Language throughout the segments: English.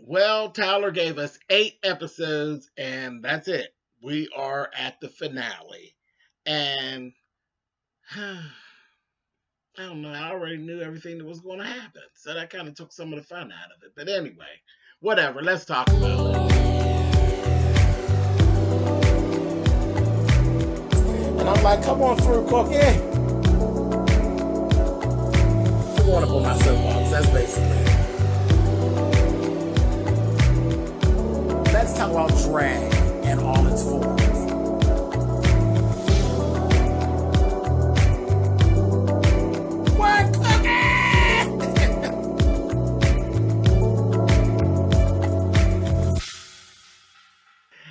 Well, Tyler gave us 8 episodes, and that's it. We are at the finale. And I don't know, I already knew everything that was going to happen. So that kind of took some of the fun out of it. But anyway, whatever, let's talk about it. And I'm like, come on through, Cookie. I'm going up on my soapbox. That's basically it. Let's talk about drag and all its forms. What,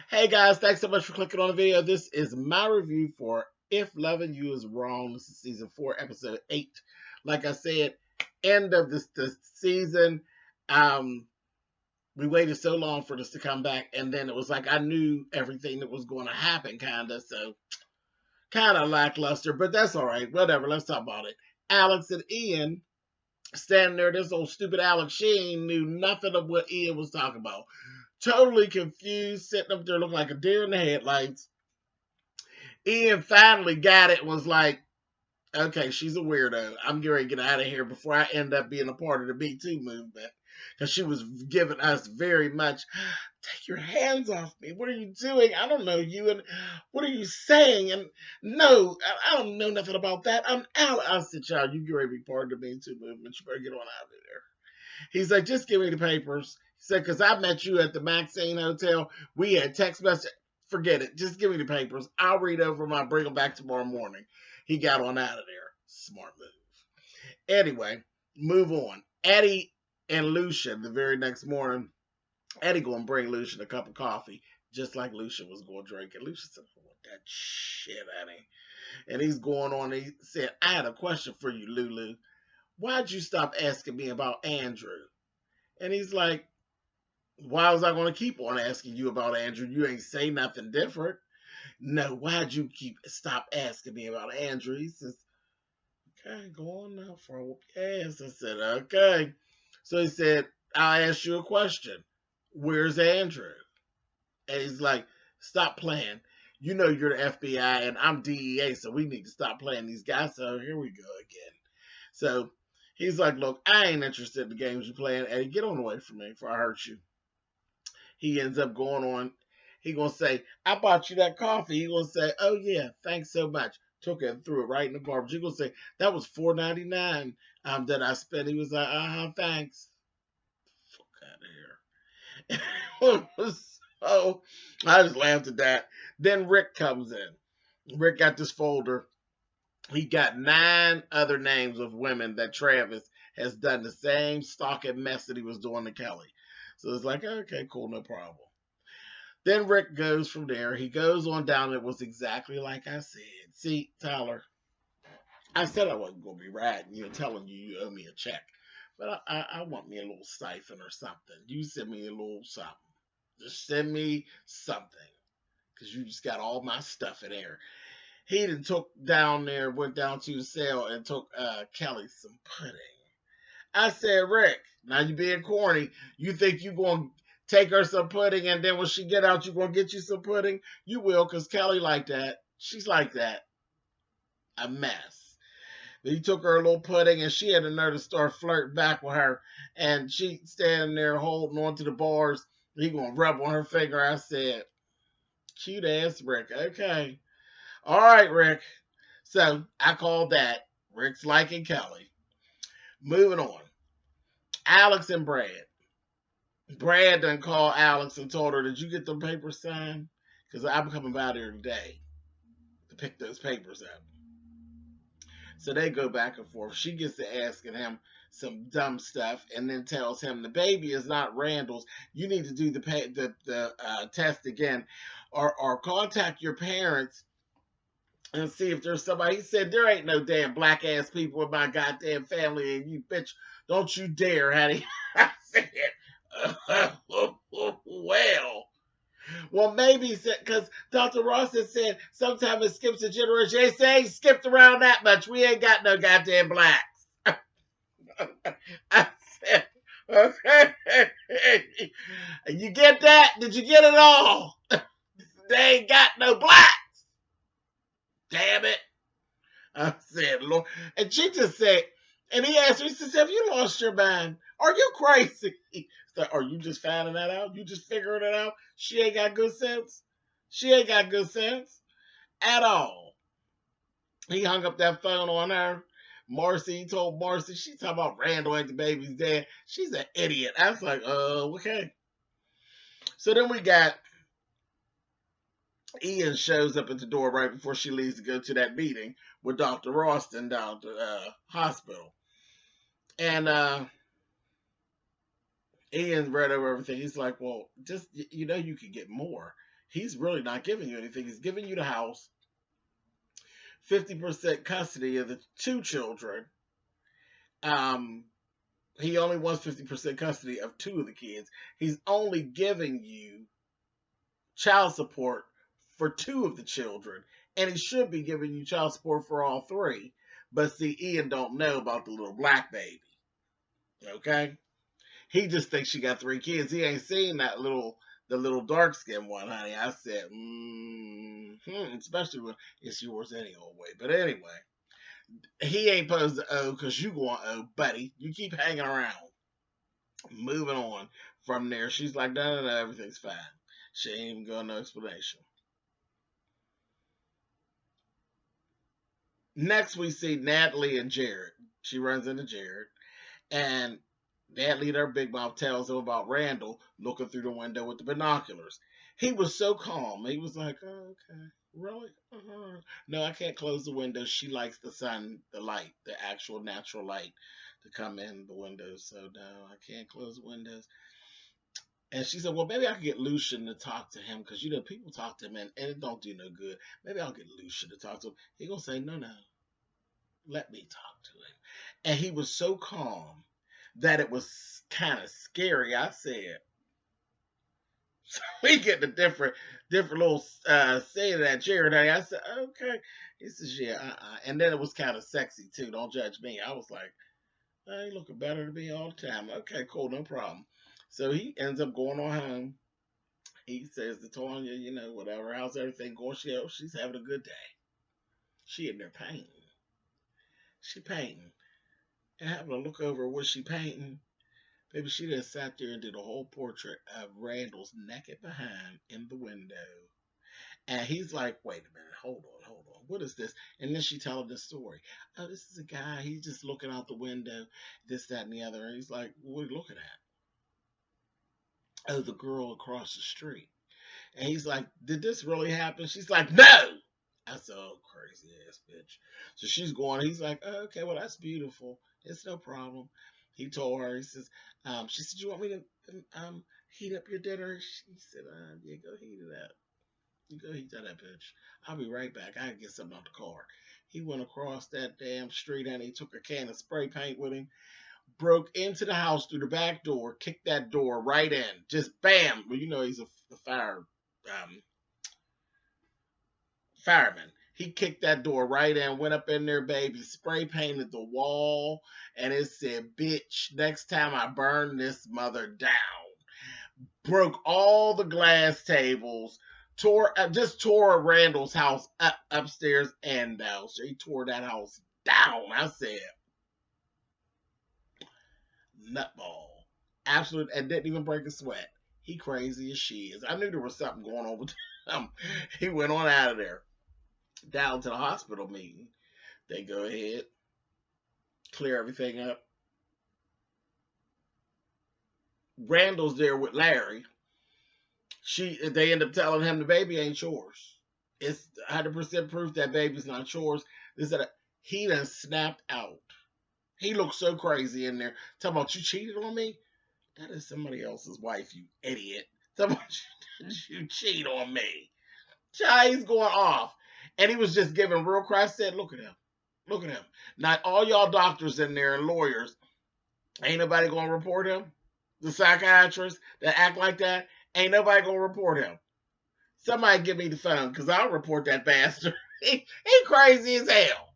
Hey guys, thanks so much for clicking on the video. This is my review for If Loving You Is Wrong. This is season 4, episode 8. Like I said, end of this season. We waited so long for this to come back, and then it was like I knew everything that was going to happen, so kind of lackluster, but that's all right. Whatever, let's talk about it. Alex and Ian standing there. This old stupid Alex, she knew nothing of what Ian was talking about. Totally confused, sitting up there looking like a deer in the headlights. Ian finally got it and was like, okay, she's a weirdo. I'm getting ready to get out of here before I end up being a part of the Me Too movement. Because she was giving us very much, take your hands off me. What are you doing? I don't know you. And what are you saying? And no, I don't know nothing about that. I'm out. I said, child, you get ready to be part of the Me Too movement. You better get on out of there. He's like, just give me the papers. He said, because I met you at the Maxine Hotel. We had text message. Forget it. Just give me the papers. I'll read over them. I'll bring them back tomorrow morning. He got on out of there. Smart move. Anyway, move on. Eddie and Lucian the very next morning. Eddie going to bring Lucian a cup of coffee, just like Lucian was going to drink. And Lucian said, "What that shit, Eddie?" And he's going on. He said, "I had a question for you, Lulu. Why'd you stop asking me about Andrew?" And he's like, "Why was I going to keep on asking you about Andrew? You ain't say nothing different." "No, why'd you stop asking me about Andrew?" He says, "Okay, go on now for a whoop your ass." I said, "Okay." So he said, "I'll ask you a question. Where's Andrew?" And he's like, "Stop playing. You know you're the FBI and I'm DEA, so we need to stop playing these guys." So here we go again. So he's like, "Look, I ain't interested in the games you're playing. Eddie, get on away from me before I hurt you." He ends up going on. He gonna say, "I bought you that coffee." He gonna say, "Oh yeah, thanks so much." Took it and threw it right in the garbage. He gonna say, "That was $4.99 that I spent." He was like, "Thanks." Fuck out of here. So I just laughed at that. Then Rick comes in. Rick got this folder. He got 9 other names of women that Travis has done the same stalking mess that he was doing to Kelly. So it's like, okay, cool, no problem. Then Rick goes from there. He goes on down. It was exactly like I said. See, Tyler, I said I wasn't going to be ratting you and telling you you owe me a check. But I want me a little siphon or something. You send me a little something. Just send me something. Because you just got all my stuff in there. He then went down to the cell and took Kelly some pudding. I said, "Rick, now you being corny. You think you going to take her some pudding and then when she get out, you going to get you some pudding?" "You will, because Kelly like that. She's like that. A mess." He took her a little pudding and she had the nerve to start flirting back with her. And she standing there holding on to the bars. He going to rub on her finger. I said, cute ass Rick. Okay. All right, Rick. So I called that. Rick's liking Kelly. Moving on. Alex and Brad. Brad done called Alex and told her, "Did you get them papers signed? Because I'm coming by there today to pick those papers up." So they go back and forth. She gets to asking him some dumb stuff and then tells him the baby is not Randall's. You need to do the test again or contact your parents and see if there's somebody. He said, "There ain't no damn black ass people in my goddamn family, and you bitch, don't you dare, honey." I said, well, maybe because Dr. Ross has said sometimes it skips a generation. They say ain't skipped around that much. We ain't got no goddamn blacks. I said, okay. You get that? Did you get it all? They ain't got no blacks. Damn it. I said, Lord. And she just said, and he asked her, he says, have you lost your mind? Are you crazy? So, are you just finding that out? You just figuring it out? She ain't got good sense. She ain't got good sense at all. He hung up that phone on her. Marcy, he told Marcy, she talking about Randall ain't the baby's dad. She's an idiot. I was like, okay. So then we got Ian shows up at the door right before she leaves to go to that meeting with Dr. Ralston down at the hospital. And Ian read over everything. He's like, well, just, you know, you could get more. He's really not giving you anything. He's giving you the house, 50% custody of the two children. He only wants 50% custody of two of the kids. He's only giving you child support for two of the children, and he should be giving you child support for all three. But see, Ian don't know about the little black baby. Okay? He just thinks she got three kids. He ain't seen the little dark skinned one, honey. I said, especially when it's yours any old way. But anyway, he ain't supposed to owe because you going to owe, buddy. You keep hanging around. Moving on from there. She's like, no, everything's fine. She ain't even got no explanation. Next, we see Natalie and Jared. She runs into Jared, and Natalie, their big mouth, tells him about Randall looking through the window with the binoculars. He was so calm. He was like, oh, okay, really? No, I can't close the window. She likes the sun, the light, the actual natural light to come in the windows. So, no, I can't close the windows. And she said, well, maybe I can get Lucian to talk to him because, you know, people talk to him and it don't do no good. Maybe I'll get Lucian to talk to him. He going to say, no, let me talk to him. And he was so calm that it was kind of scary. I said, so we get the different little saying that Jared. I said, okay. He says, yeah. And then it was kind of sexy, too. Don't judge me. I was like, oh, you looking better than me all the time. Okay, cool, no problem. So he ends up going on home. He says to Tonya, you know, whatever, how's everything going? She's having a good day. She in there painting. She painting. And having a look over what she painting. Baby, she just sat there and did a whole portrait of Randall's naked behind in the window. And he's like, wait a minute, hold on. What is this? And then she told him this story. Oh, this is a guy. He's just looking out the window, this, that, and the other. And he's like, what are you looking at? Oh, the girl across the street. And he's like, did this really happen? She's like, no. I said, oh, crazy ass bitch. So she's going, he's like, oh, okay, well, that's beautiful. It's no problem. He told her, he says, she said, you want me to heat up your dinner? She said, yeah, go heat it up. You go heat that bitch. I'll be right back. I can get something out the car. He went across that damn street and he took a can of spray paint with him. Broke into the house through the back door, kicked that door right in. Just bam. Well, you know he's a fireman. He kicked that door right in, went up in there, baby, spray painted the wall, and it said, bitch, next time I burn this mother down. Broke all the glass tables, tore Randall's house upstairs and downstairs. He tore that house down. I said, nutball. Absolute, and didn't even break a sweat. He crazy as she is. I knew there was something going on with him. He went on out of there. Down to the hospital meeting. They go ahead, clear everything up. Randall's there with Larry. They end up telling him the baby ain't yours. It's 100% proof that baby's not yours. He done snapped out. He looked so crazy in there. Talking about, you cheated on me? That is somebody else's wife, you idiot. Talking about, you cheat on me. Child, he's going off. And he was just giving real cry. I said, look at him. Look at him. Not all y'all doctors in there and lawyers. Ain't nobody going to report him. The psychiatrists that act like that, ain't nobody going to report him. Somebody give me the phone because I'll report that bastard. He crazy as hell.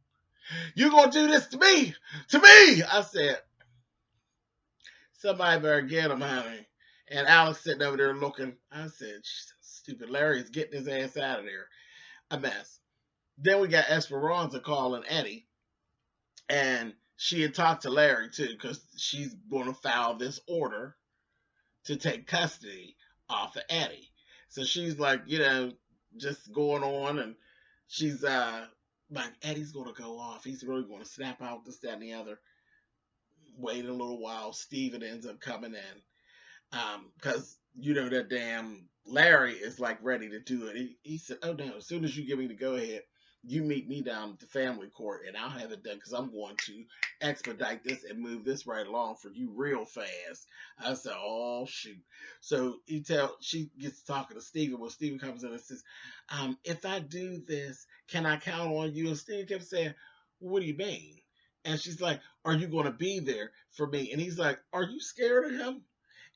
You going to do this to me? To me! I said, somebody better get him, honey. And Alex sitting over there looking. I said, stupid Larry is getting his ass out of there. A mess. Then we got Esperanza calling Eddie. And she had talked to Larry too, because she's going to file this order to take custody off of Eddie. So she's like, just going on, and she's like, Eddie's gonna go off. He's really gonna snap out this, that, and the other. Wait a little while. Steven ends up coming in. Because that damn Larry is like ready to do it. He said, "Oh no! As soon as you give me the go ahead, you meet me down at the family court, and I'll have it done because I'm going to expedite this and move this right along for you real fast." I said, "Oh shoot!" So she gets talking to Steven. Well, Steven comes in and says, "If I do this, can I count on you?" And Steven kept saying, "What do you mean?" And she's like, "Are you going to be there for me?" And he's like, "Are you scared of him?"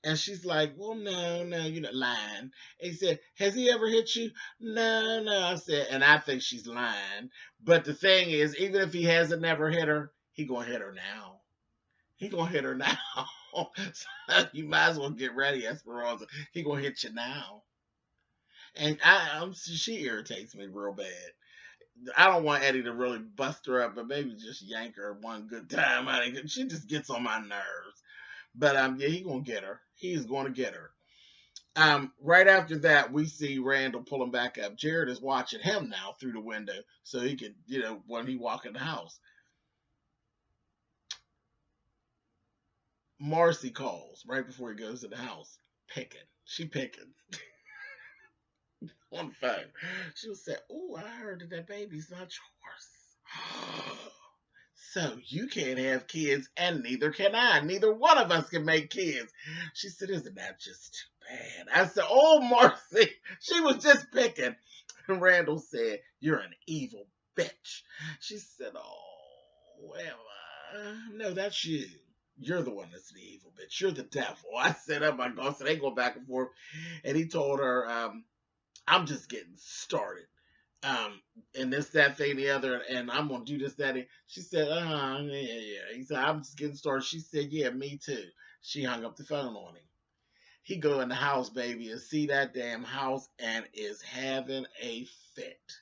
And she's like, "Well, no, you're not lying." And he said, "Has he ever hit you?" No, no. I said, and I think she's lying. But the thing is, even if he hasn't never hit her, he gonna hit her now. He gonna hit her now. So you might as well get ready, Esperanza. He gonna hit you now. And she irritates me real bad. I don't want Eddie to really bust her up, but maybe just yank her one good time. She just gets on my nerves. But yeah, he gonna get her. He's gonna get her. Right after that, we see Randall pulling back up. Jared is watching him now through the window, so he could, when he walk in the house. Marcy calls right before he goes to the house, picking. She picking on the phone. She'll say, "Oh, I heard that baby's not yours." So you can't have kids, and neither can I. Neither one of us can make kids. She said, "Isn't that just too bad?" I said, "Oh, Marcy, she was just picking." And Randall said, "You're an evil bitch." She said, "Oh, well, no, that's you. You're the one that's the evil bitch. You're the devil." I said, "Oh my God." So they go back and forth. And he told her, "I'm just getting started. And this, that, thing, the other, and I'm gonna do this, that." And she said, yeah. He said, "I'm just getting started." She said, "Yeah, me too." She hung up the phone on him. He go in the house, baby, and see that damn house and is having a fit.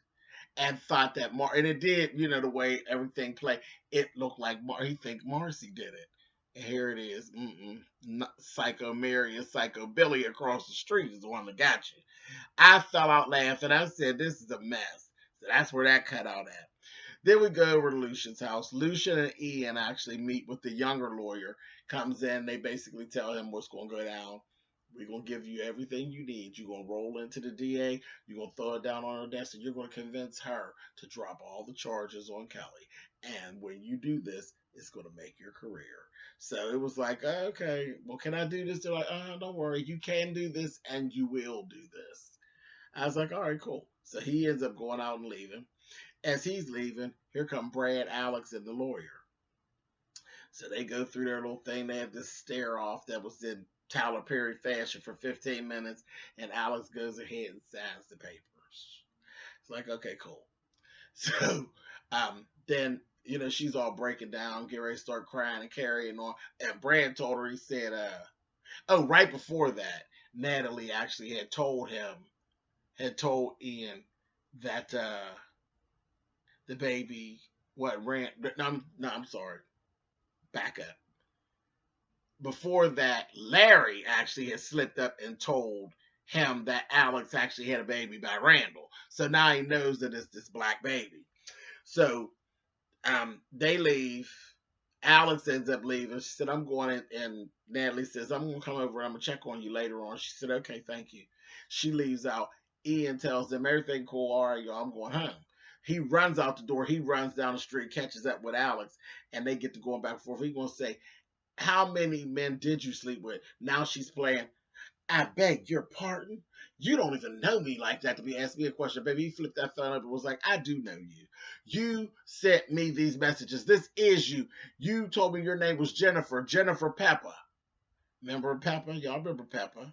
And thought that and it did, the way everything played, it looked like he think Marcy did it. And here it is. Psycho Mary and Psycho Billy across the street is the one that got you. I fell out laughing. I said, "This is a mess." So that's where that cut out at. Then we go over to Lucian's house. Lucian and Ian actually meet with the younger lawyer. Comes in. They basically tell him what's going to go down. "We're going to give you everything you need. You're going to roll into the DA. You're going to throw it down on her desk, and you're going to convince her to drop all the charges on Kelly. And when you do this, it's going to make your career." So it was like, "Okay, well, can I do this?" They're like, "Don't worry. You can do this, and you will do this." I was like, "All right, cool." So he ends up going out and leaving. As he's leaving, here come Brad, Alex, and the lawyer. So they go through their little thing. They have this stare off that was in Tyler Perry fashion for 15 minutes, and Alex goes ahead and signs the papers. It's like, okay, cool. So then, she's all breaking down, get ready to start crying and carrying on. And Brad told her, he said, right before that, Natalie actually had told Ian that the baby, what, ran, no, I'm sorry, back up. Before that, Larry actually had slipped up and told him that Alex actually had a baby by Randall. So now he knows that it's this black baby. So they leave. Alex ends up leaving. She said, "I'm going in," and Natalie says, "I'm going to come over. I'm going to check on you later on." She said, "Okay, thank you." She leaves out. Ian tells them, "Everything cool. All right, y'all, I'm going home." He runs out the door. He runs down the street, catches up with Alex, and they get to going back and forth. He's going to say, "How many men did you sleep with?" Now she's playing, "I beg your pardon? You don't even know me like that to be asking me a question." Baby, he flipped that phone up and was like, "I do know you. You sent me these messages. This is you. You told me your name was Jennifer Pepper." Remember Pepper? Y'all remember Pepper?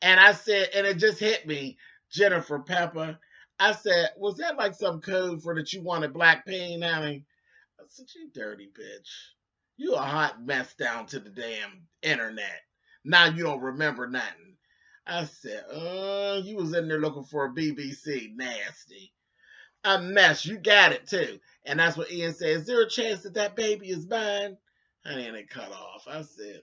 And I said, and it just hit me, Jennifer Pepper. I said, "Was that like some code for that you wanted black pain, honey?" I said, "You dirty bitch. You a hot mess down to the damn internet. Now you don't remember nothing. I said, you was in there looking for a BBC. Nasty. A mess. You got it too. And that's what Ian said. Is there a chance that that baby is mine? And then it cut off. I said,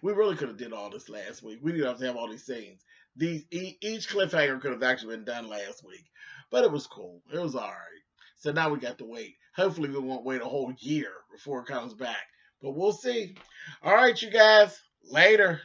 we really could have did all this last week. We didn't have to have all these scenes. Each cliffhanger could have actually been done last week. But it was cool. It was all right. So now we got to wait. Hopefully we won't wait a whole year before it comes back. But we'll see. All right, you guys. Later.